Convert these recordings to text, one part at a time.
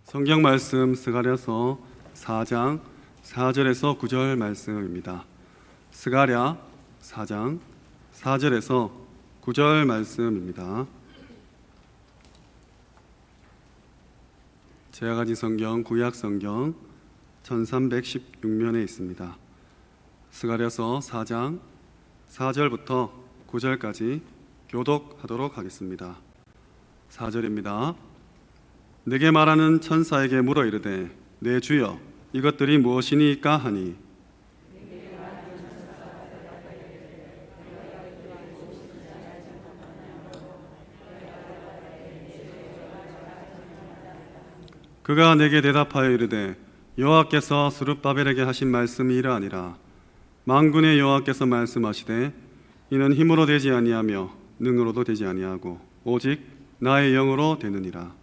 성경 말씀 스가랴서 4장 4절에서 9절 말씀입니다. 스가랴 4장 4절에서 9절 말씀입니다. 제가 가진 성경 구약 성경 1316면에 있습니다. 스가랴서 4장 4절부터 9절까지 교독하도록 하겠습니다. 4절입니다. 내게 말하는 천사에게 물어 이르되 내 주여 이것들이 무엇이니까 하니 그가 내게 대답하여 이르되 여호와께서 스룹바벨에게 하신 말씀이 이러하니라. 만군의 여호와께서 말씀하시되 이는 힘으로 되지 아니하며 능으로도 되지 아니하고 오직 나의 영으로 되느니라.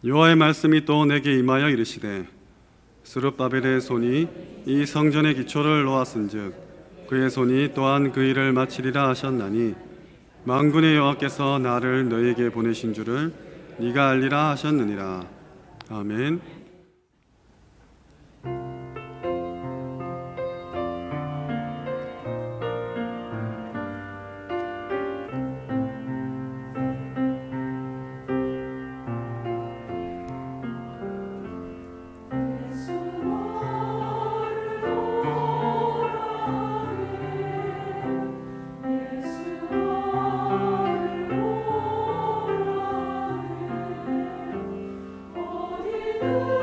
여호와의 말씀이 또 내게 임하여 이르시되 스룹바벨의 손이 이 성전의 기초를 놓았은즉 그의 손이 또한 그 일을 마치리라 하셨나니 만군의 여호와께서 나를 너희에게 보내신 줄을 네가 알리라 하셨느니라. 아멘. 어디든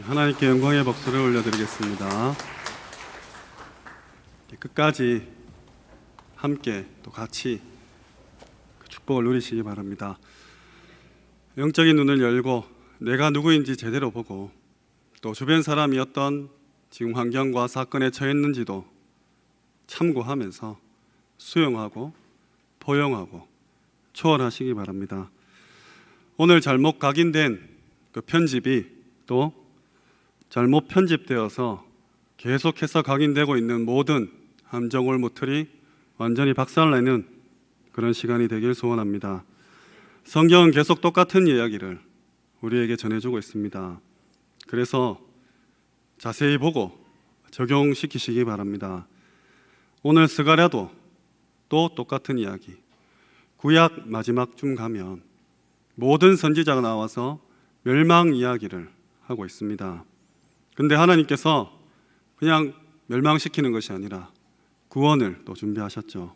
하나님께 영광의 박수를 올려드리겠습니다. 끝까지 함께 또 같이 그 축복을 누리시기 바랍니다. 영적인 눈을 열고 내가 누구인지 제대로 보고 또 주변 사람이 어떤 지금 환경과 사건에 처했는지도 참고하면서 수용하고 포용하고 초월하시기 바랍니다. 오늘 잘못 각인된 그 편집이 또 잘못 편집되어서 계속해서 각인되고 있는 모든 함정올무틀이 완전히 박살내는 그런 시간이 되길 소원합니다. 성경은 계속 똑같은 이야기를 우리에게 전해주고 있습니다. 그래서 자세히 보고 적용시키시기 바랍니다. 오늘 스가랴도 또 똑같은 이야기, 구약 마지막쯤 가면 모든 선지자가 나와서 멸망 이야기를 하고 있습니다. 근데 하나님께서 그냥 멸망시키는 것이 아니라 구원을 또 준비하셨죠.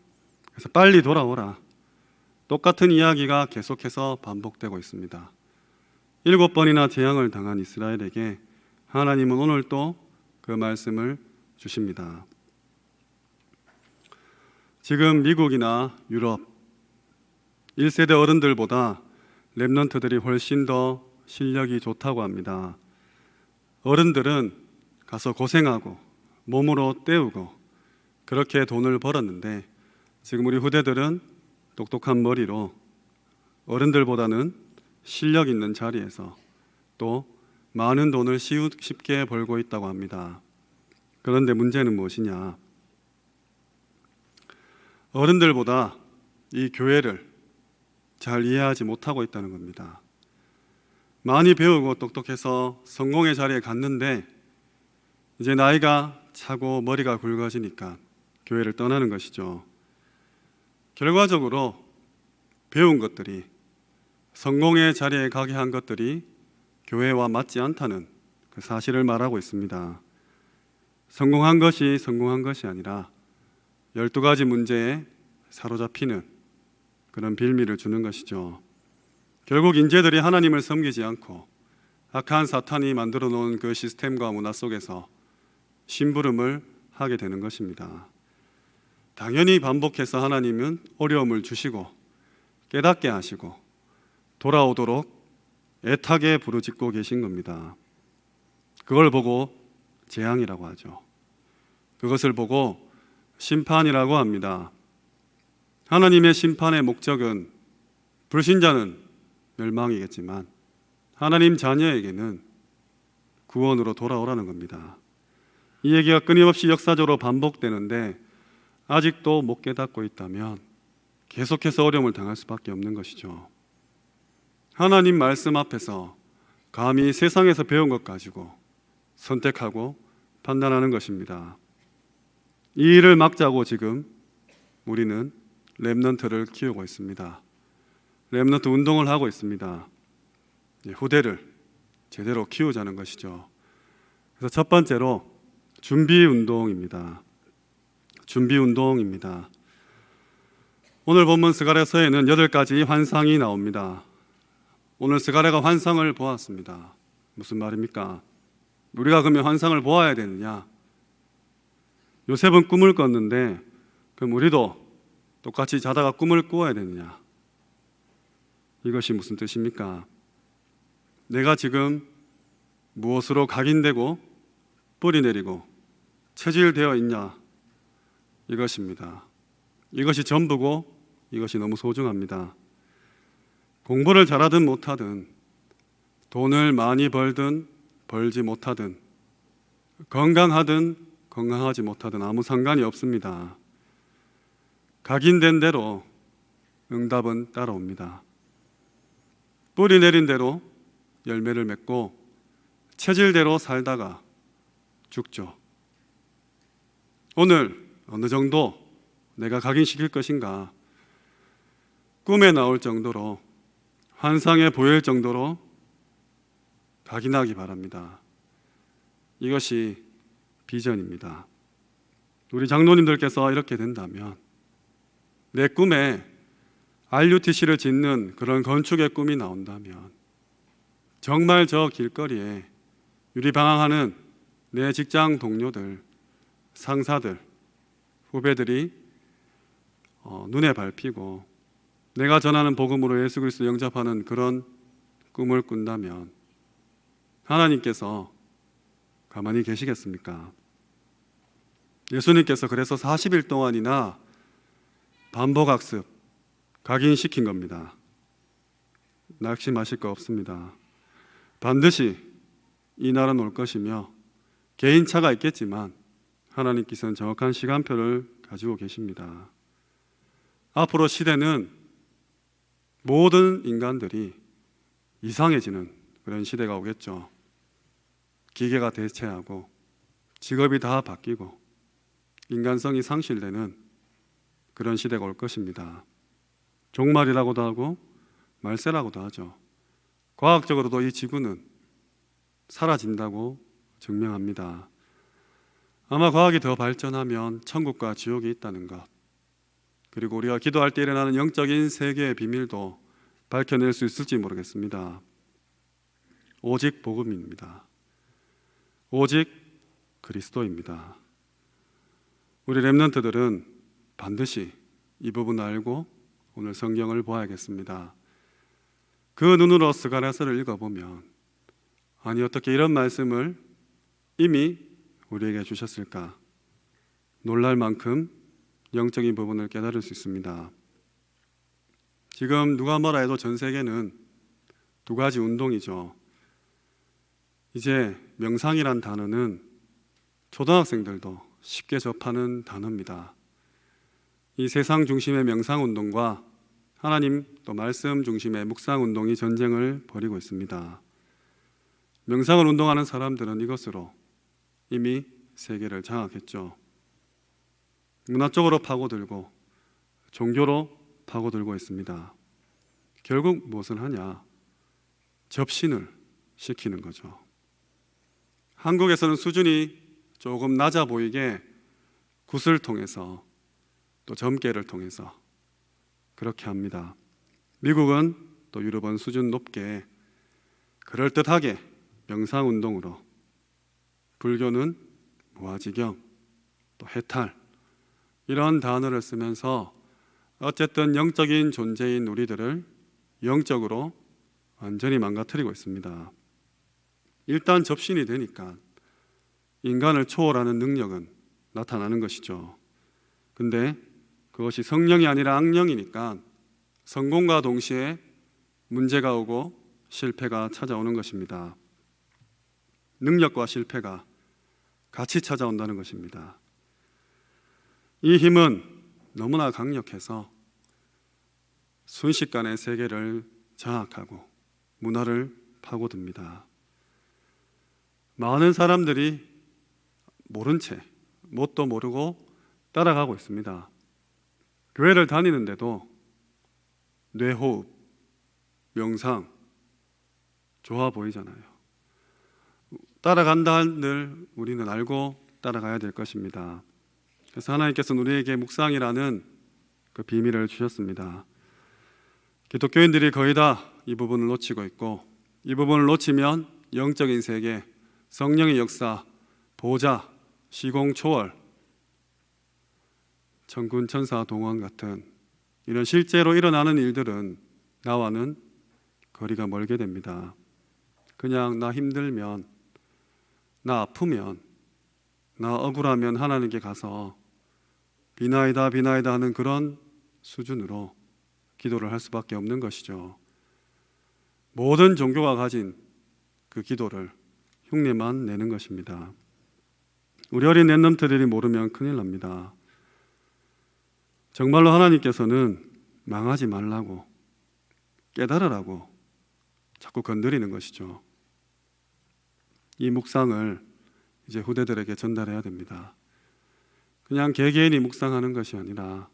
그래서 빨리 돌아오라. 똑같은 이야기가 계속해서 반복되고 있습니다. 7번이나 재앙을 당한 이스라엘에게 하나님은 오늘 또 그 말씀을 주십니다. 지금 미국이나 유럽 1세대 어른들보다 렘넌트들이 훨씬 더 실력이 좋다고 합니다. 어른들은 가서 고생하고 몸으로 때우고 그렇게 돈을 벌었는데 지금 우리 후대들은 똑똑한 머리로 어른들보다는 실력 있는 자리에서 또 많은 돈을 쉽게 벌고 있다고 합니다. 그런데 문제는 무엇이냐? 어른들보다 이 교회를 잘 이해하지 못하고 있다는 겁니다. 많이 배우고 똑똑해서 성공의 자리에 갔는데 이제 나이가 차고 머리가 굵어지니까 교회를 떠나는 것이죠. 결과적으로 배운 것들이 성공의 자리에 가게 한 것들이 교회와 맞지 않다는 그 사실을 말하고 있습니다. 성공한 것이 아니라 12가지 문제에 사로잡히는 그런 빌미를 주는 것이죠. 결국 인재들이 하나님을 섬기지 않고 악한 사탄이 만들어 놓은 그 시스템과 문화 속에서 심부름을 하게 되는 것입니다. 당연히 반복해서 하나님은 어려움을 주시고 깨닫게 하시고 돌아오도록 애타게 부르짖고 계신 겁니다. 그걸 보고 재앙이라고 하죠. 그것을 보고 심판이라고 합니다. 하나님의 심판의 목적은 불신자는 멸망이겠지만 하나님 자녀에게는 구원으로 돌아오라는 겁니다. 이 얘기가 끊임없이 역사적으로 반복되는데 아직도 못 깨닫고 있다면 계속해서 어려움을 당할 수밖에 없는 것이죠. 하나님 말씀 앞에서 감히 세상에서 배운 것 가지고 선택하고 판단하는 것입니다. 이 일을 막자고 지금 우리는 렘넌트를 키우고 있습니다. 렘넌트 운동을 하고 있습니다. 후대를 제대로 키우자는 것이죠. 그래서 첫 번째로 준비 운동입니다. 오늘 본문 스가랴서에는 8가지 환상이 나옵니다. 오늘 스가랴가 환상을 보았습니다. 무슨 말입니까? 우리가 그러면 환상을 보아야 되느냐? 요셉은 꿈을 꿨는데 그럼 우리도 똑같이 자다가 꿈을 꾸어야 되느냐? 이것이 무슨 뜻입니까? 내가 지금 무엇으로 각인되고 뿌리 내리고 체질되어 있냐? 이것입니다. 이것이 전부고 이것이 너무 소중합니다. 공부를 잘하든 못하든 돈을 많이 벌든 벌지 못하든 건강하든 건강하지 못하든 아무 상관이 없습니다. 각인된 대로 응답은 따라옵니다. 뿌리 내린 대로 열매를 맺고 체질대로 살다가 죽죠. 오늘 어느 정도 내가 각인시킬 것인가? 꿈에 나올 정도로 환상에 보일 정도로 각인하기 바랍니다. 이것이 비전입니다. 우리 장로님들께서 이렇게 된다면 내 꿈에 RUTC를 짓는 그런 건축의 꿈이 나온다면 정말 저 길거리에 유리방황하는 내 직장 동료들, 상사들, 후배들이 눈에 밟히고 내가 전하는 복음으로 예수 그리스도 영접하는 그런 꿈을 꾼다면 하나님께서 가만히 계시겠습니까? 예수님께서 그래서 40일 동안이나 반복학습, 각인시킨 겁니다. 낙심하실 거 없습니다. 반드시 이 날은 올 것이며 개인차가 있겠지만 하나님께서는 정확한 시간표를 가지고 계십니다. 앞으로 시대는 모든 인간들이 이상해지는 그런 시대가 오겠죠. 기계가 대체하고 직업이 다 바뀌고 인간성이 상실되는 그런 시대가 올 것입니다. 종말이라고도 하고 말세라고도 하죠. 과학적으로도 이 지구는 사라진다고 증명합니다. 아마 과학이 더 발전하면 천국과 지옥이 있다는 것, 그리고 우리가 기도할 때 일어나는 영적인 세계의 비밀도 밝혀낼 수 있을지 모르겠습니다. 오직 복음입니다. 오직 그리스도입니다. 우리 렘넌트들은 반드시 이 부분을 알고 오늘 성경을 보아야겠습니다. 그 눈으로 스가랴서를 읽어보면 아니 어떻게 이런 말씀을 이미 우리에게 주셨을까? 놀랄 만큼 영적인 부분을 깨달을 수 있습니다. 지금 누가 뭐라 해도 전 세계는 두 가지 운동이죠. 이제 명상이란 단어는 초등학생들도 쉽게 접하는 단어입니다. 이 세상 중심의 명상운동과 하나님 또 말씀 중심의 묵상운동이 전쟁을 벌이고 있습니다. 명상을 운동하는 사람들은 이것으로 이미 세계를 장악했죠. 문화 쪽으로 파고들고 종교로 파고들고 있습니다. 결국 무엇을 하냐? 접신을 시키는 거죠. 한국에서는 수준이 조금 낮아 보이게 굿을 통해서 또 점괘를 통해서 그렇게 합니다. 미국은 또 유럽은 수준 높게 그럴듯하게 명상운동으로, 불교는 무아지경, 또 해탈 이런 단어를 쓰면서 어쨌든 영적인 존재인 우리들을 영적으로 완전히 망가뜨리고 있습니다. 일단 접신이 되니까 인간을 초월하는 능력은 나타나는 것이죠. 근데 그것이 성령이 아니라 악령이니까 성공과 동시에 문제가 오고 실패가 찾아오는 것입니다. 능력과 실패가 같이 찾아온다는 것입니다. 이 힘은 너무나 강력해서 순식간에 세계를 장악하고 문화를 파고듭니다. 많은 사람들이 모른 채 뭣도 모르고 따라가고 있습니다. 교회를 다니는데도 뇌호흡, 명상 좋아 보이잖아요. 따라간다 한들 우리는 알고 따라가야 될 것입니다. 그래서 하나님께서는 우리에게 묵상이라는 그 비밀을 주셨습니다. 기독교인들이 거의 다 이 부분을 놓치고 있고, 이 부분을 놓치면 영적인 세계, 성령의 역사, 보좌, 시공 초월, 천군 천사 동원 같은 이런 실제로 일어나는 일들은 나와는 거리가 멀게 됩니다. 그냥 나 힘들면, 나 아프면, 나 억울하면 하나님께 가서 비나이다 비나이다 하는 그런 수준으로 기도를 할 수밖에 없는 것이죠. 모든 종교가 가진 그 기도를 흉내만 내는 것입니다. 우리 어린 랩런트들이 모르면 큰일 납니다. 정말로 하나님께서는 망하지 말라고, 깨달으라고 자꾸 건드리는 것이죠. 이 묵상을 이제 후대들에게 전달해야 됩니다. 그냥 개개인이 묵상하는 것이 아니라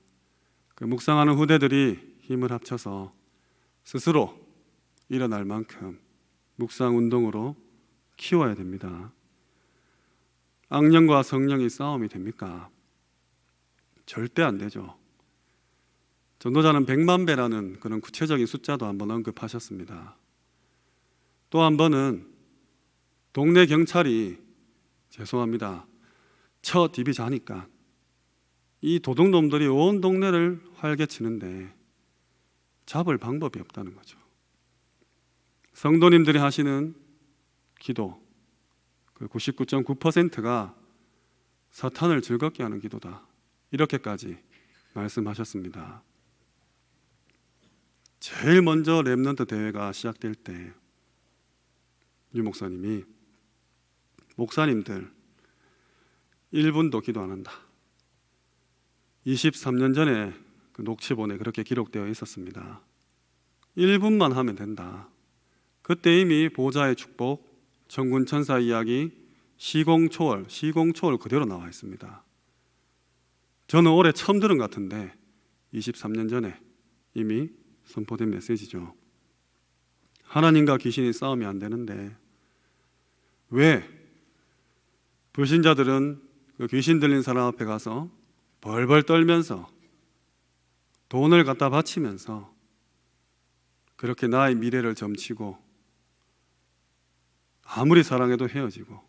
그 묵상하는 후대들이 힘을 합쳐서 스스로 일어날 만큼 묵상 운동으로 키워야 됩니다. 악령과 성령이 싸움이 됩니까? 절대 안 되죠. 전도자는 100만 배라는 그런 구체적인 숫자도 한번 언급하셨습니다. 또 한 번은 동네 경찰이 죄송합니다. 쳐 디비 자니까 이 도둑놈들이 온 동네를 활개치는데 잡을 방법이 없다는 거죠. 성도님들이 하시는 기도 그 99.9%가 사탄을 즐겁게 하는 기도다. 이렇게까지 말씀하셨습니다. 제일 먼저 렘넌트 대회가 시작될 때 유 목사님이 목사님들 1분도 기도 안 한다. 23년 전에 그 녹취본에 그렇게 기록되어 있었습니다. 1분만 하면 된다. 그때 이미 보좌의 축복, 천군 천사 이야기, 시공초월 그대로 나와 있습니다. 저는 올해 처음 들은 것 같은데 23년 전에 이미 선포된 메시지죠. 하나님과 귀신이 싸우면 안 되는데 왜 불신자들은 그 귀신 들린 사람 앞에 가서 벌벌 떨면서 돈을 갖다 바치면서 그렇게 나의 미래를 점치고 아무리 사랑해도 헤어지고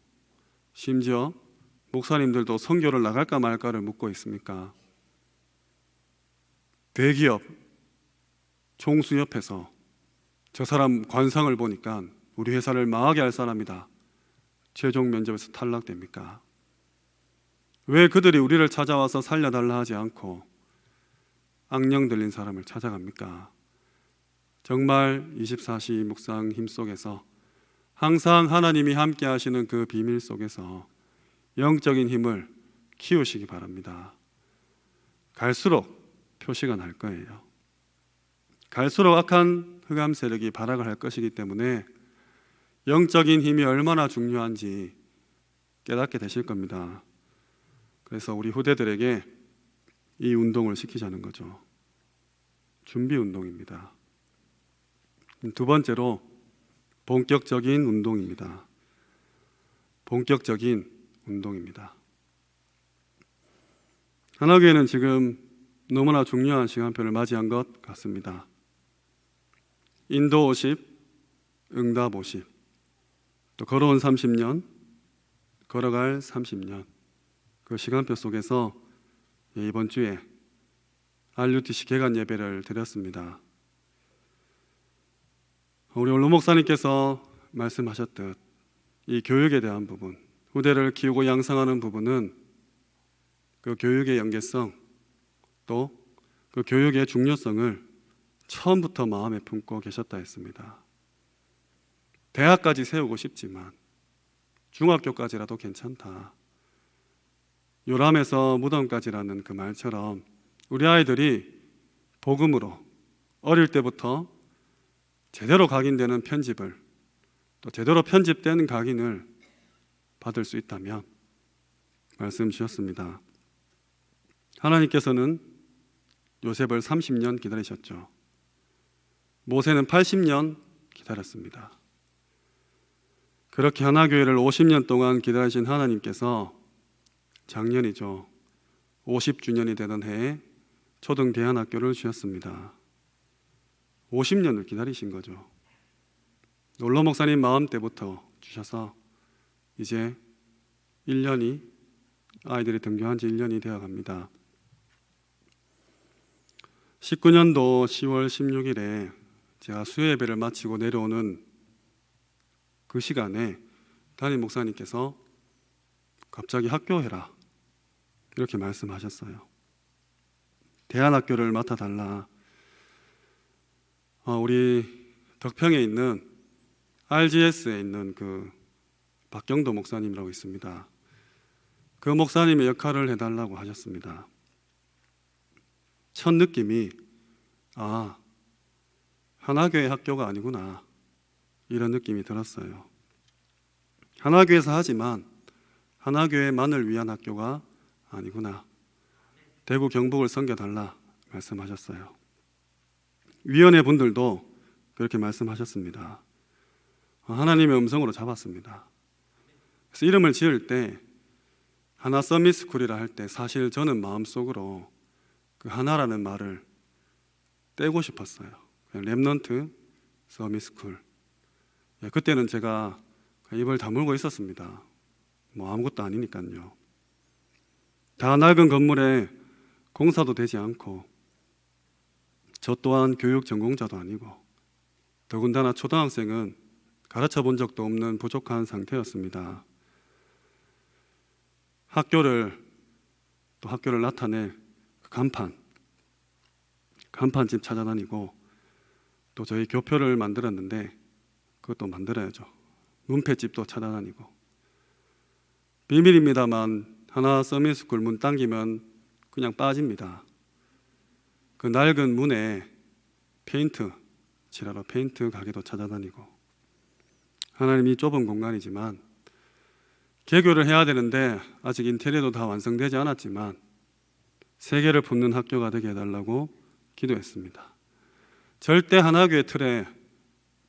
심지어 목사님들도 선교를 나갈까 말까를 묻고 있습니까? 대기업 총수 옆에서 저 사람 관상을 보니까 우리 회사를 망하게 할 사람이다. 최종 면접에서 탈락됩니까? 왜 그들이 우리를 찾아와서 살려달라 하지 않고 악령 들린 사람을 찾아갑니까? 정말 24시 묵상 힘 속에서 항상 하나님이 함께 하시는 그 비밀 속에서 영적인 힘을 키우시기 바랍니다. 갈수록 표시가 날 거예요. 갈수록 악한 흑암 세력이 발악을 할 것이기 때문에 영적인 힘이 얼마나 중요한지 깨닫게 되실 겁니다. 그래서 우리 후대들에게 이 운동을 시키자는 거죠. 준비 운동입니다. 두 번째로 본격적인 운동입니다. 본격적인 운동입니다. 하나교회는 지금 너무나 중요한 시간표를 맞이한 것 같습니다. 인도 50, 응답 50, 또 걸어온 30년, 걸어갈 30년, 그 시간표 속에서 이번 주에 RUTC 개관 예배를 드렸습니다. 우리 원로 목사님께서 말씀하셨듯 이 교육에 대한 부분, 후대를 키우고 양성하는 부분은 그 교육의 연계성, 또 그 교육의 중요성을 처음부터 마음에 품고 계셨다 했습니다. 대학까지 세우고 싶지만 중학교까지라도 괜찮다. 요람에서 무덤까지라는 그 말처럼 우리 아이들이 복음으로 어릴 때부터 제대로 각인되는 편집을, 또 제대로 편집된 각인을 받을 수 있다면 말씀 주셨습니다. 하나님께서는 요셉을 30년 기다리셨죠. 모세는 80년 기다렸습니다. 그렇게 하나교회를 50년 동안 기다리신 하나님께서 작년이죠. 50주년이 되던 해에 초등대안학교를 주셨습니다. 50년을 기다리신 거죠. 놀러 목사님 마음 때부터 주셔서 이제 1년이, 아이들이 등교한 지 1년이 되어 갑니다. 19년도 10월 16일에 제가 수요예배를 마치고 내려오는 그 시간에 담임 목사님께서 갑자기 학교해라 이렇게 말씀하셨어요. 대안학교를 맡아달라. 우리 덕평에 있는 RGS에 있는 그 박경도 목사님이라고 있습니다. 그 목사님의 역할을 해달라고 하셨습니다. 첫 느낌이 하나교회 학교가 아니구나, 이런 느낌이 들었어요. 하나교회에서 하지만 하나교회만을 위한 학교가 아니구나. 대구 경북을 섬겨달라 말씀하셨어요. 위원회 분들도 그렇게 말씀하셨습니다. 하나님의 음성으로 잡았습니다. 그래서 이름을 지을 때 하나 서밋스쿨이라 할 때 사실 저는 마음속으로 그 하나라는 말을 떼고 싶었어요. 렘넌트 서밋스쿨. 그때는 제가 입을 다물고 있었습니다. 뭐 아무것도 아니니까요. 다 낡은 건물에 공사도 되지 않고 저 또한 교육 전공자도 아니고 더군다나 초등학생은 가르쳐 본 적도 없는 부족한 상태였습니다. 학교를 나타낼 그 간판집 찾아다니고 또 저희 교표를 만들었는데 그것도 만들어야죠. 문패집도 찾아다니고 비밀입니다만 하나 서밋스쿨 문 당기면 그냥 빠집니다. 그 낡은 문에 페인트 칠하러 페인트 가게도 찾아다니고 하나님이 좁은 공간이지만 개교를 해야 되는데 아직 인테리어도 다 완성되지 않았지만 세계를 품는 학교가 되게 해달라고 기도했습니다. 절대 하나교회 틀에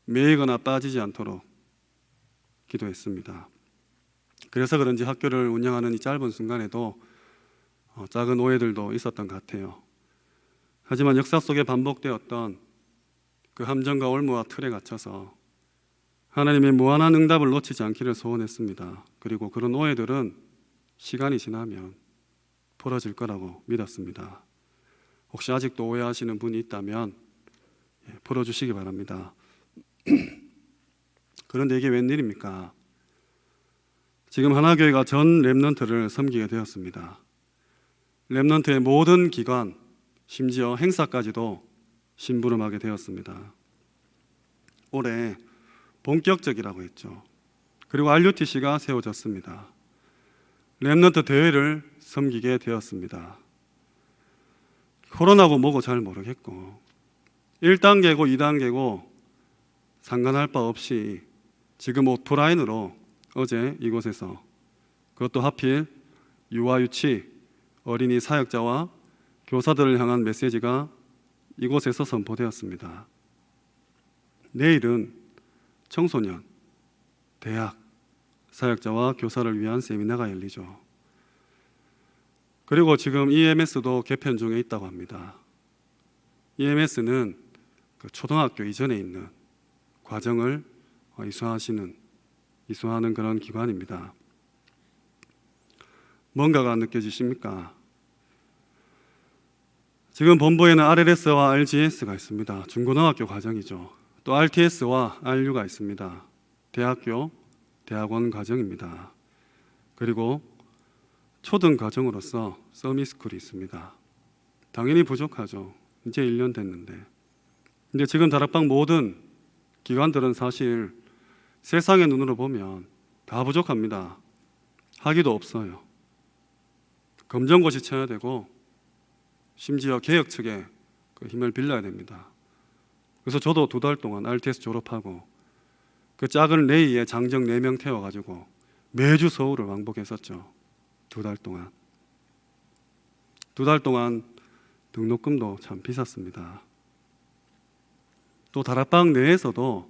매이거나 빠지지 않도록 기도했습니다. 그래서 그런지 학교를 운영하는 이 짧은 순간에도 작은 오해들도 있었던 것 같아요. 하지만 역사 속에 반복되었던 그 함정과 올무와 틀에 갇혀서 하나님의 무한한 응답을 놓치지 않기를 소원했습니다. 그리고 그런 오해들은 시간이 지나면 풀어질 거라고 믿었습니다. 혹시 아직도 오해하시는 분이 있다면 풀어주시기 바랍니다. 그런데 이게 웬일입니까? 지금 하나교회가 전 렘넌트를 섬기게 되었습니다. 렘넌트의 모든 기관, 심지어 행사까지도 심부름하게 되었습니다. 올해 본격적이라고 했죠. 그리고 RUTC가 세워졌습니다. 렘넌트 대회를 섬기게 되었습니다. 코로나고 뭐고 잘 모르겠고 1단계고 2단계고 상관할 바 없이 지금 오프라인으로 어제 이곳에서 그것도 하필 유아 유치 어린이 사역자와 교사들을 향한 메시지가 이곳에서 선포되었습니다. 내일은 청소년, 대학 사역자와 교사를 위한 세미나가 열리죠. 그리고 지금 EMS도 개편 중에 있다고 합니다. EMS는 그 초등학교 이전에 있는 과정을 이수하는 그런 기관입니다. 뭔가가 느껴지십니까? 지금 본부에는 RLS와 RGS가 있습니다. 중고등학교 과정이죠. 또 RTS와 RU가 있습니다. 대학교, 대학원 과정입니다. 그리고 초등 과정으로서 서밋스쿨이 있습니다. 당연히 부족하죠. 이제 1년 됐는데. 근데 지금 다락방 모든 기관들은 사실 세상의 눈으로 보면 다 부족합니다. 학위도 없어요. 검정고시 쳐야 되고 심지어 개혁 측에 그 힘을 빌려야 됩니다. 그래서 저도 2달 동안 RTS 졸업하고 그 작은 레이에 장정 4명 태워가지고 매주 서울을 왕복했었죠. 2달 동안. 2달 동안 등록금도 참 비쌌습니다. 또 다락방 내에서도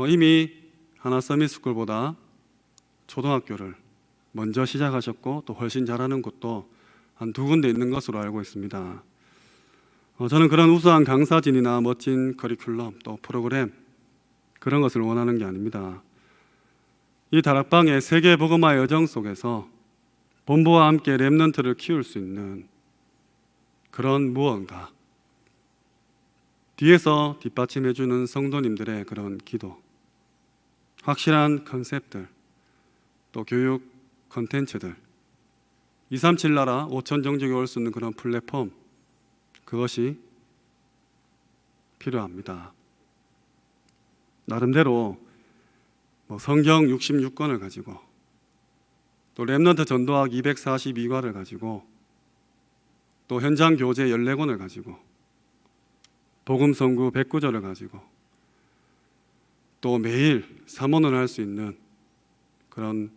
이미 하나 서밋스쿨보다 초등학교를 먼저 시작하셨고 또 훨씬 잘하는 곳도 한 2군데 있는 것으로 알고 있습니다. 저는 그런 우수한 강사진이나 멋진 커리큘럼 또 프로그램 그런 것을 원하는 게 아닙니다. 이 다락방의 세계 복음화의 여정 속에서 본부와 함께 렘넌트를 키울 수 있는 그런 무언가, 뒤에서 뒷받침해주는 성도님들의 그런 기도, 확실한 컨셉들, 또 교육 컨텐츠들, 237 나라 5천 정직에 올 수 있는 그런 플랫폼, 그것이 필요합니다. 나름대로 성경 66권을 가지고 또 렘넌트 전도학 242과를 가지고 또 현장 교재 14권을 가지고 복음 선구 109절을 가지고 또 매일 삼원을 할 수 있는 그런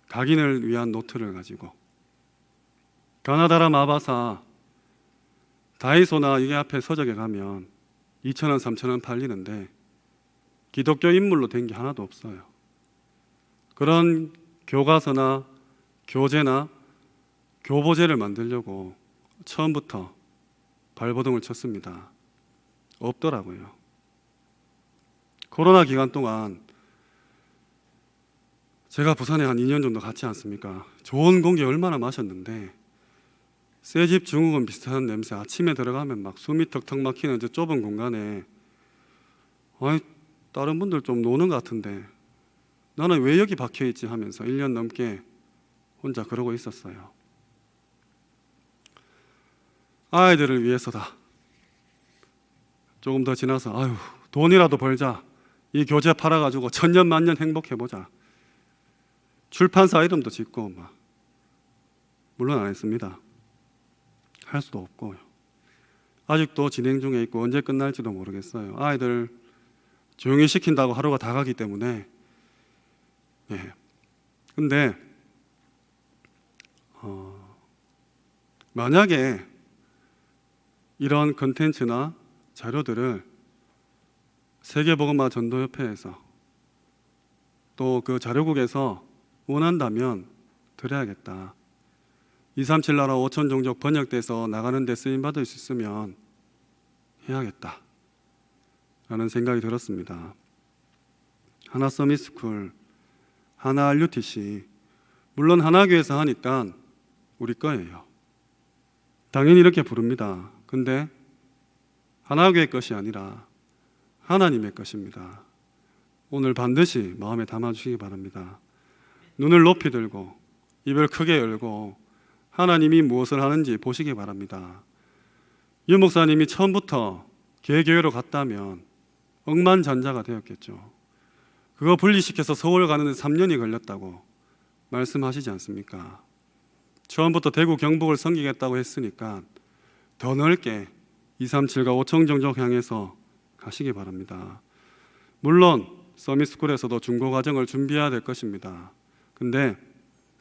각인을 위한 노트를 가지고 가나다라 마바사 다이소나 이게 앞에 서적에 가면 2,000원, 3,000원 팔리는데 기독교 인물로 된 게 하나도 없어요. 그런 교과서나 교재나 교보제를 만들려고 처음부터 발버둥을 쳤습니다. 없더라고요. 코로나 기간 동안 제가 부산에 한 2년 정도 갔지 않습니까? 좋은 공기 얼마나 마셨는데 새집 증후군 비슷한 냄새, 아침에 들어가면 막 숨이 턱턱 막히는 저 좁은 공간에 아니 다른 분들 좀 노는 것 같은데 나는 왜 여기 박혀있지 하면서 1년 넘게 혼자 그러고 있었어요. 아이들을 위해서다. 조금 더 지나서 아유 돈이라도 벌자. 이 교재 팔아가지고 천년만년 행복해보자. 출판사 이름도 짓고 막 물론 안 했습니다. 할 수도 없고요. 아직도 진행 중에 있고 언제 끝날지도 모르겠어요. 아이들 조용히 시킨다고 하루가 다 가기 때문에. 예. 근데 만약에 이런 컨텐츠나 자료들을 세계복음화 전도협회에서 또 그 자료국에서 원한다면 드려야겠다. 237 나라 5천 종족 번역돼서 나가는 데 쓰임받을 수 있으면 해야겠다 라는 생각이 들었습니다. 하나 서밋스쿨, 하나 RUTC, 물론 하나교회에서 하니까 우리 거예요. 당연히 이렇게 부릅니다. 근데 하나교회 것이 아니라 하나님의 것입니다. 오늘 반드시 마음에 담아주시기 바랍니다. 눈을 높이 들고 입을 크게 열고 하나님이 무엇을 하는지 보시기 바랍니다. 유 목사님이 처음부터 개교회로 갔다면 억만장자가 되었겠죠. 그거 분리시켜서 서울 가는 데 3년이 걸렸다고 말씀하시지 않습니까? 처음부터 대구 경북을 섬기겠다고 했으니까 더 넓게 237과 5천 종족 향해서 가시기 바랍니다. 물론 서밋스쿨에서도 중고과정을 준비해야 될 것입니다. 근데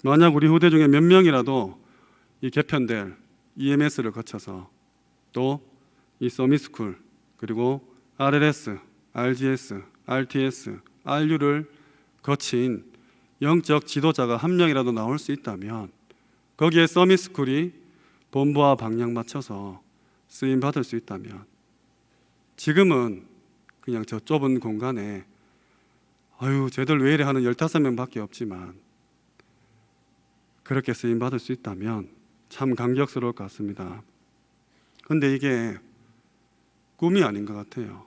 만약 우리 후대 중에 몇 명이라도 이 개편될 EMS를 거쳐서 또 이 서밋스쿨 그리고 RLS, RGS, RTS, RU를 거친 영적 지도자가 한 명이라도 나올 수 있다면 거기에 서밋스쿨이 본부와 방향 맞춰서 쓰임 받을 수 있다면 지금은 그냥 저 좁은 공간에 아유 쟤들 왜 이래 하는 15명밖에 없지만 그렇게 쓰임 받을 수 있다면 참 감격스러울 것 같습니다. 근데 이게 꿈이 아닌 것 같아요.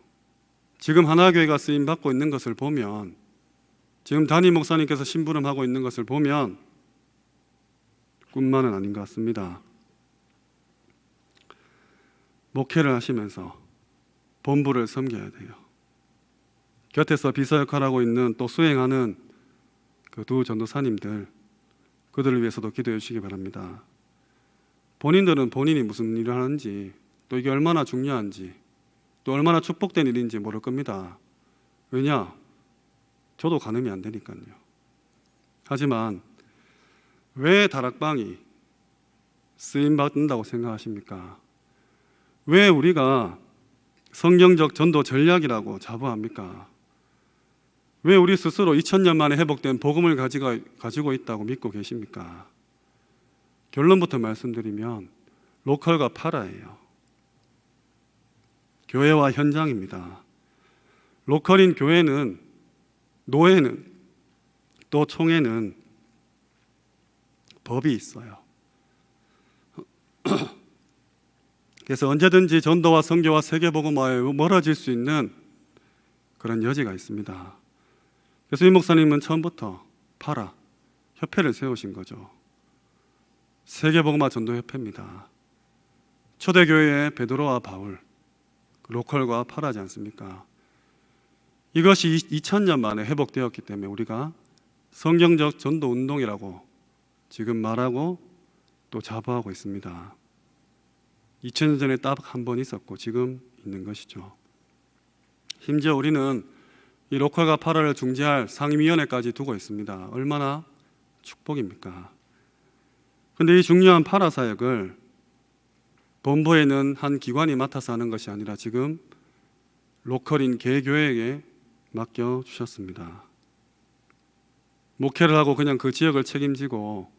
지금 하나교회가 쓰임 받고 있는 것을 보면 지금 담임 목사님께서 심부름하고 있는 것을 보면 꿈만은 아닌 것 같습니다. 목회를 하시면서 본부를 섬겨야 돼요. 곁에서 비서 역할하고 있는 또 수행하는 그 두 전도사님들 그들을 위해서도 기도해 주시기 바랍니다. 본인들은 본인이 무슨 일을 하는지 또 이게 얼마나 중요한지 또 얼마나 축복된 일인지 모를 겁니다. 왜냐? 저도 가늠이 안 되니까요. 하지만 왜 다락방이 쓰임받는다고 생각하십니까? 왜 우리가 성경적 전도 전략이라고 자부합니까? 왜 우리 스스로 2000년 만에 회복된 복음을 가지고 있다고 믿고 계십니까? 결론부터 말씀드리면 로컬과 파라예요. 교회와 현장입니다. 로컬인 교회는 노예는 또 총회는 법이 있어요. 그래서 언제든지 전도와 선교와 세계복음화에 멀어질 수 있는 그런 여지가 있습니다. 그래서 이 목사님은 처음부터 파라 협회를 세우신 거죠. 세계복음화 전도협회입니다. 초대교회의 베드로와 바울, 로컬과 파라지 않습니까? 이것이 2000년 만에 회복되었기 때문에 우리가 성경적 전도 운동이라고 지금 말하고 또 자부하고 있습니다. 2000년 전에 딱 한 번 있었고 지금 있는 것이죠. 심지어 우리는 이 로컬과 파라를 중재할 상임위원회까지 두고 있습니다. 얼마나 축복입니까? 그런데 이 중요한 파라 사역을 본부에는 한 기관이 맡아서 하는 것이 아니라 지금 로컬인 개교회에게 맡겨주셨습니다. 목회를 하고 그냥 그 지역을 책임지고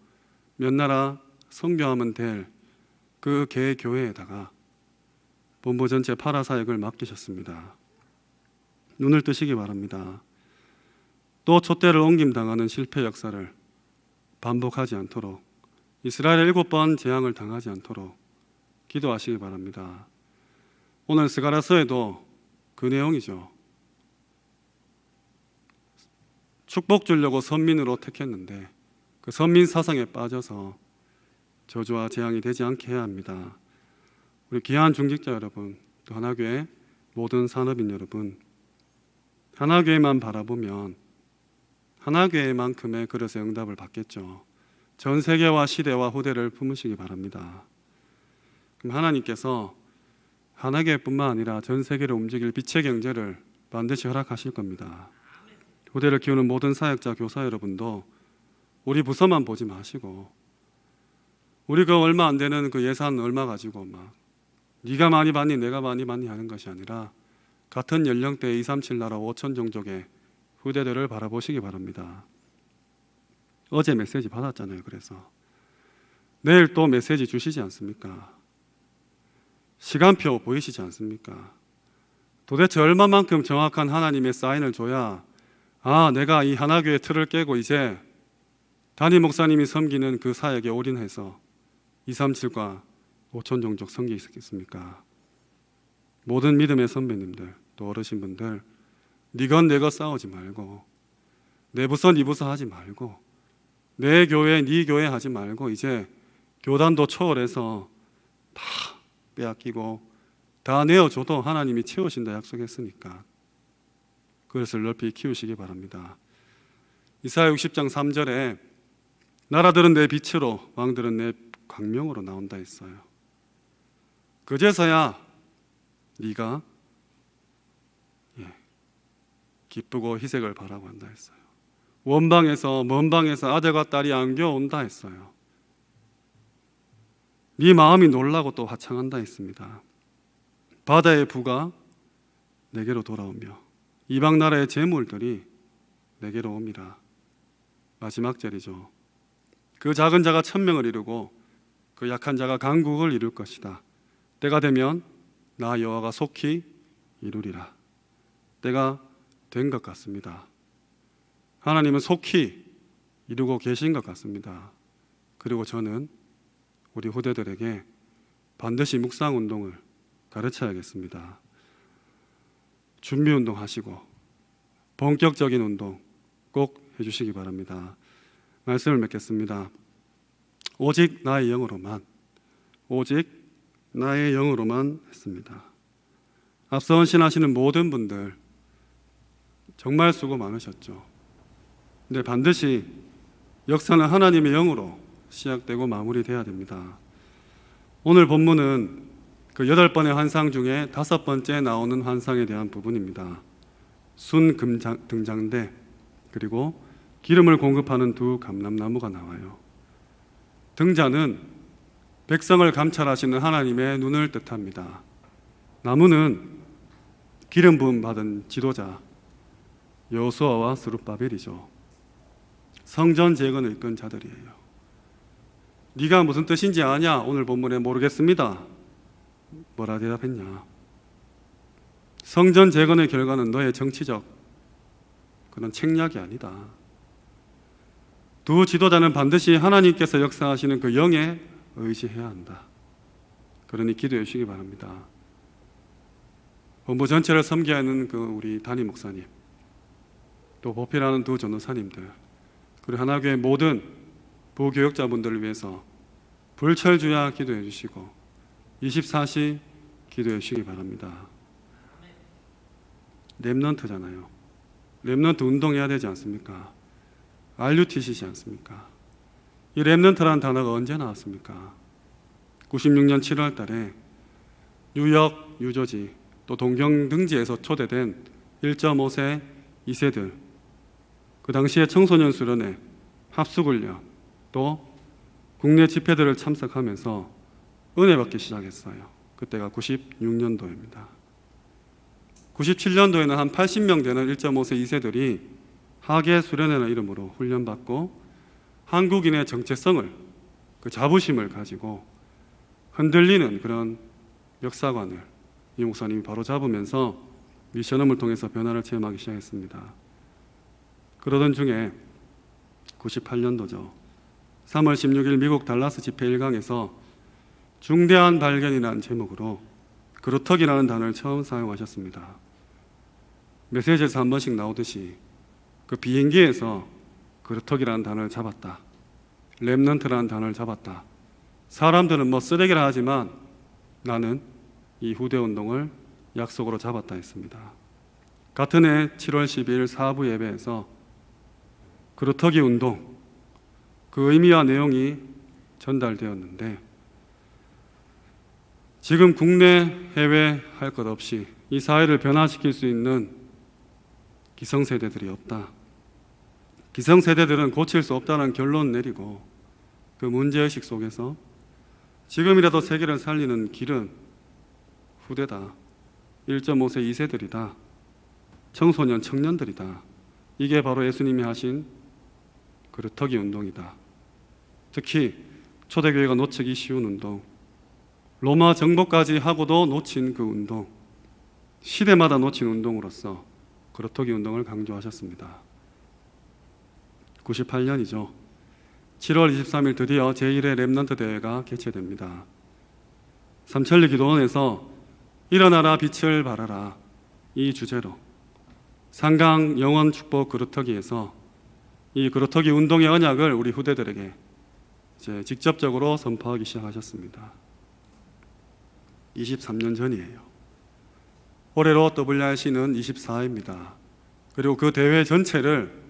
몇 나라 선교하면 될 그 개교회에다가 본부 전체 파라 사역을 맡기셨습니다. 눈을 뜨시기 바랍니다. 또 촛대를 옮김당하는 실패 역사를 반복하지 않도록, 이스라엘에 7번 재앙을 당하지 않도록 기도하시기 바랍니다. 오늘 스가랴서에도 그 내용이죠. 축복 주려고 선민으로 택했는데 그 선민 사상에 빠져서 저주와 재앙이 되지 않게 해야 합니다. 우리 귀한 중직자 여러분, 또 하나교회 모든 산업인 여러분, 하나교회만 바라보면 하나교회만큼의 그릇의 응답을 받겠죠. 전 세계와 시대와 후대를 품으시기 바랍니다. 그럼 하나님께서 하나교회뿐만 아니라 전 세계를 움직일 빛의 경제를 반드시 허락하실 겁니다. 후대를 키우는 모든 사역자, 교사 여러분도 우리 부서만 보지 마시고, 우리 그 얼마 안 되는 그 예산 얼마 가지고 막 네가 많이 받니 내가 많이 받니 하는 것이 아니라 같은 연령대 237 나라 5천 종족의 후대들을 바라보시기 바랍니다. 어제 메시지 받았잖아요. 그래서 내일 또 메시지 주시지 않습니까? 시간표 보이시지 않습니까? 도대체 얼마만큼 정확한 하나님의 사인을 줘야 내가 이 하나교회 틀을 깨고 이제 담임 목사님이 섬기는 그 사역에 올인해서 237과 5천 종족 섬기기 있겠습니까? 모든 믿음의 선배님들, 또 어르신분들, 니건 내것 싸우지 말고, 내 부서 니 부서 하지 말고, 내 교회 니 교회 하지 말고, 이제 교단도 초월해서 다 빼앗기고 다 내어줘도 하나님이 채우신다 약속했으니까 그것을 넓히 키우시기 바랍니다. 이사야 60장 3절에 나라들은 내 빛으로 왕들은 내 광명으로 나온다 했어요. 그제서야 네가 기쁘고 희색을 바라고 한다 했어요. 원방에서 먼 방에서 아들과 딸이 안겨온다 했어요. 네 마음이 놀라고 또 화창한다 했습니다. 바다의 부가 내게로 돌아오며 이방 나라의 재물들이 내게로 옵니다. 마지막 절이죠. 그 작은 자가 천명을 이루고 그 약한 자가 강국을 이룰 것이다. 때가 되면 나 여호와가 속히 이루리라. 때가 된 것 같습니다. 하나님은 속히 이루고 계신 것 같습니다. 그리고 저는 우리 후대들에게 반드시 묵상운동을 가르쳐야겠습니다. 준비운동 하시고 본격적인 운동 꼭 해주시기 바랍니다. 말씀을 맺겠습니다. 오직 나의 영으로만, 오직 나의 영으로만 했습니다. 앞서 헌신하시는 모든 분들 정말 수고 많으셨죠. 근데 반드시 역사는 하나님의 영으로 시작되고 마무리돼야 됩니다. 오늘 본문은 그 8번의 환상 중에 5번째 나오는 환상에 대한 부분입니다. 순금등장대 그리고 기름을 공급하는 두 감람나무가 나와요. 등자는 백성을 감찰하시는 하나님의 눈을 뜻합니다. 나무는 기름 부음 받은 지도자 여호수아와 스룹바벨이죠. 성전 재건을 이끈 자들이에요. 네가 무슨 뜻인지 아냐? 오늘 본문에 모르겠습니다. 뭐라 대답했냐? 성전 재건의 결과는 너의 정치적 그런 책략이 아니다. 두 지도자는 반드시 하나님께서 역사하시는 그 영에 의지해야 한다. 그러니 기도해 주시기 바랍니다. 본부 전체를 섬겨야 하는 그 우리 담임 목사님, 또 보필하는 두 전도사님들, 그리고 하나교회 모든 부교역자분들을 위해서 불철주야 기도해 주시고 24시 기도해 주시기 바랍니다. 렘넌트잖아요. 렘넌트 운동해야 되지 않습니까? RUTC이지 않습니까? 이 렘넌트라는 단어가 언제 나왔습니까? 96년 7월 달에 뉴욕, 뉴저지, 또 동경 등지에서 초대된 1.5세 2세들, 그 당시에 청소년 수련회, 합숙훈련, 또 국내 집회들을 참석하면서 은혜 받기 시작했어요. 그때가 96년도입니다. 97년도에는 한 80명 되는 1.5세 2세들이 하계 수련회라는 이름으로 훈련받고 한국인의 정체성을, 그 자부심을 가지고 흔들리는 그런 역사관을 이 목사님이 바로 잡으면서 미션홈을 통해서 변화를 체험하기 시작했습니다. 그러던 중에 98년도죠. 3월 16일 미국 달라스 집회 1강에서 중대한 발견이라는 제목으로 그루터기라는 단어를 처음 사용하셨습니다. 메시지에서 한 번씩 나오듯이 그 비행기에서 그루터기라는 단어를 잡았다. 렘넌트라는 단어를 잡았다. 사람들은 뭐 쓰레기라 하지만 나는 이 후대운동을 약속으로 잡았다 했습니다. 같은 해 7월 12일 사부 예배에서 그루터기 운동, 그 의미와 내용이 전달되었는데 지금 국내, 해외 할 것 없이 이 사회를 변화시킬 수 있는 기성세대들이 없다. 기성세대들은 고칠 수 없다는 결론 내리고 그 문제의식 속에서 지금이라도 세계를 살리는 길은 후대다. 1.5세 2세들이다. 청소년, 청년들이다. 이게 바로 예수님이 하신 그루터기 운동이다. 특히 초대교회가 놓치기 쉬운 운동, 로마 정복까지 하고도 놓친 그 운동, 시대마다 놓친 운동으로서 그루터기 운동을 강조하셨습니다. 98년이죠. 7월 23일 드디어 제1회 렘넌트 대회가 개최됩니다. 삼천리 기도원에서 일어나라 빛을 발하라 이 주제로 상강 영원 축복 그루터기에서 이 그루터기 운동의 언약을 우리 후대들에게 이제 직접적으로 선포하기 시작하셨습니다. 23년 전이에요. 올해로 WRC는 24회입니다. 그리고 그 대회 전체를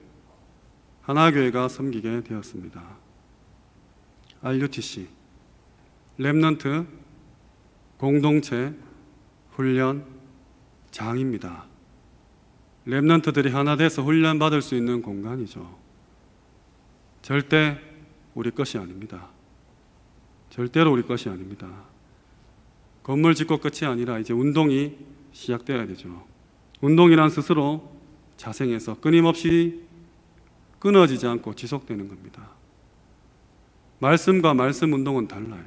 하나교회가 섬기게 되었습니다. RUTC, 렘넌트 공동체 훈련 장입니다. 렘넌트들이 하나 돼서 훈련받을 수 있는 공간이죠. 절대 우리 것이 아닙니다. 절대로 우리 것이 아닙니다. 건물 짓고 끝이 아니라 이제 운동이 시작되어야 되죠. 운동이란 스스로 자생해서 끊임없이 끊어지지 않고 지속되는 겁니다. 말씀과 말씀 운동은 달라요.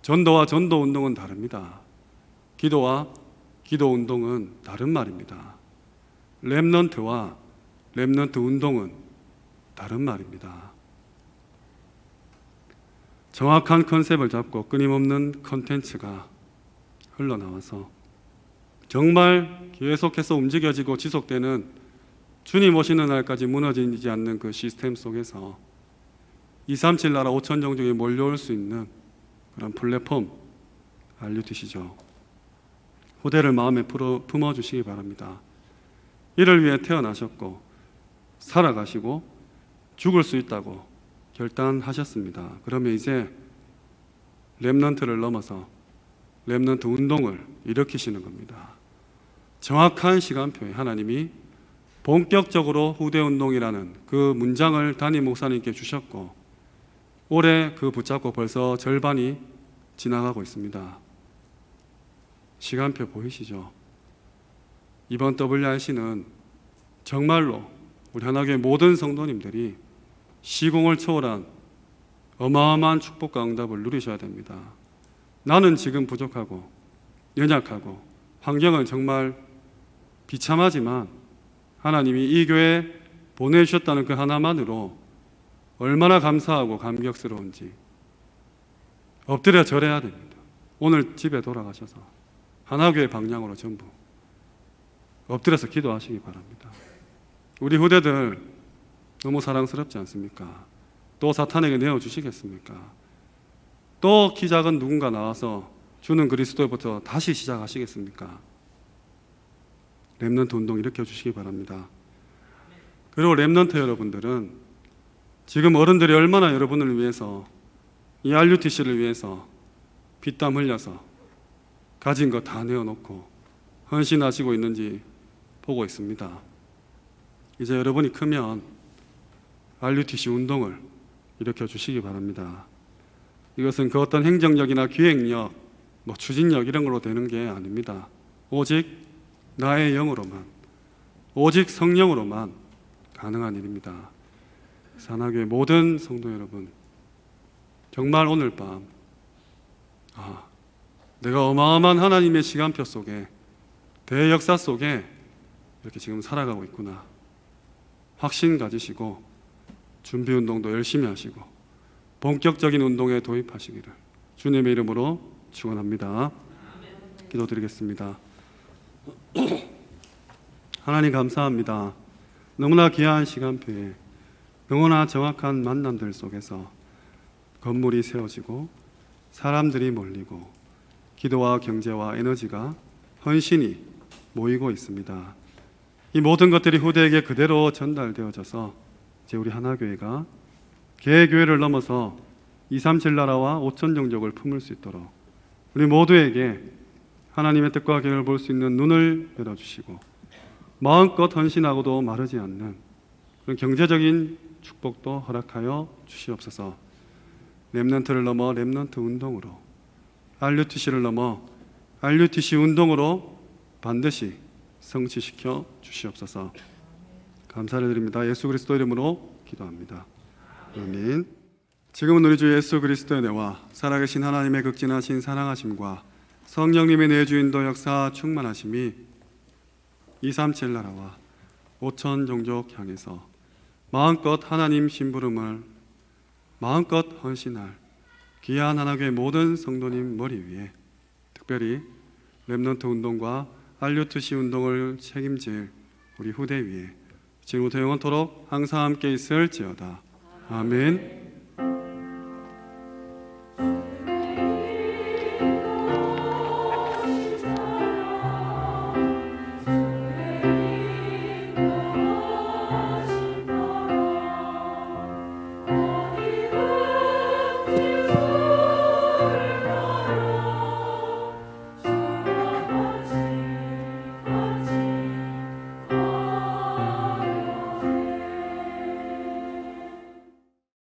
전도와 전도 운동은 다릅니다. 기도와 기도 운동은 다른 말입니다. 렘넌트와 렘넌트 운동은 다른 말입니다. 정확한 컨셉을 잡고 끊임없는 컨텐츠가 흘러나와서 정말 계속해서 움직여지고 지속되는 주님 오시는 날까지 무너지지 않는 그 시스템 속에서 237 나라 5천 종족이 몰려올 수 있는 그런 플랫폼 RUTC죠. 후대를 마음에 품어주시기 바랍니다. 이를 위해 태어나셨고 살아가시고 죽을 수 있다고 결단하셨습니다. 그러면 이제 렘넌트를 넘어서 렘넌트 운동을 일으키시는 겁니다. 정확한 시간표에 하나님이 본격적으로 후대운동이라는 그 문장을 담임 목사님께 주셨고 올해 그 붙잡고 벌써 절반이 지나가고 있습니다. 시간표 보이시죠? 이번 WRC는 정말로 우리 하나교회 모든 성도님들이 시공을 초월한 어마어마한 축복과 응답을 누리셔야 됩니다. 나는 지금 부족하고 연약하고 환경은 정말 비참하지만 하나님이 이 교회에 보내주셨다는 그 하나만으로 얼마나 감사하고 감격스러운지 엎드려 절해야 됩니다. 오늘 집에 돌아가셔서 하나교회 방향으로 전부 엎드려서 기도하시기 바랍니다. 우리 후대들 너무 사랑스럽지 않습니까? 또 사탄에게 내어주시겠습니까? 또 키 작은 누군가 나와서 주는 그리스도부터 다시 시작하시겠습니까? 렘넌트 운동 일으켜 주시기 바랍니다. 그리고 렘넌트 여러분들은 지금 어른들이 얼마나 여러분을 위해서 이 RUTC를 위해서 피땀 흘려서 가진 거 다 내어놓고 헌신하시고 있는지 보고 있습니다. 이제 여러분이 크면 RUTC 운동을 일으켜 주시기 바랍니다. 이것은 그 어떤 행정력이나 기획력, 추진력 이런 걸로 되는 게 아닙니다. 오직 나의 영으로만, 오직 성령으로만 가능한 일입니다. 하나교회 모든 성도 여러분, 정말 오늘 밤 내가 어마어마한 하나님의 시간표 속에 대역사 속에 이렇게 지금 살아가고 있구나. 확신 가지시고 준비 운동도 열심히 하시고 본격적인 운동에 도입하시기를 주님의 이름으로 축원합니다. 기도드리겠습니다. 하나님 감사합니다. 너무나 귀한 시간표에 너무나 정확한 만남들 속에서 건물이 세워지고 사람들이 몰리고 기도와 경제와 에너지가 헌신이 모이고 있습니다. 이 모든 것들이 후대에게 그대로 전달되어져서 이제 우리 하나교회가 개교회를 넘어서 237 나라와 5천 종족을 품을 수 있도록 우리 모두에게 하나님의 뜻과 계획을 볼 수 있는 눈을 열어주시고 마음껏 헌신하고도 마르지 않는 그런 경제적인 축복도 허락하여 주시옵소서. 렘넌트를 넘어 렘넌트 운동으로, RUTC를 넘어 RUTC 운동으로 반드시 성취시켜 주시옵소서. 감사를 드립니다. 예수 그리스도 이름으로 기도합니다. 아멘. 지금은 우리 주 예수 그리스도의 은혜와 살아계신 하나님의 극진하신 사랑하심과 성령님의 내주인도 역사 충만하심이 237 나라와 5천 종족 향해서 마음껏 하나님 심부름을 마음껏 헌신할 귀한 하나교회 모든 성도님 머리 위에 특별히 렘넌트 운동과 RUTC 운동을 책임질 우리 후대 위에 지금부터 영원토록 항상 함께 있을지어다. 아멘.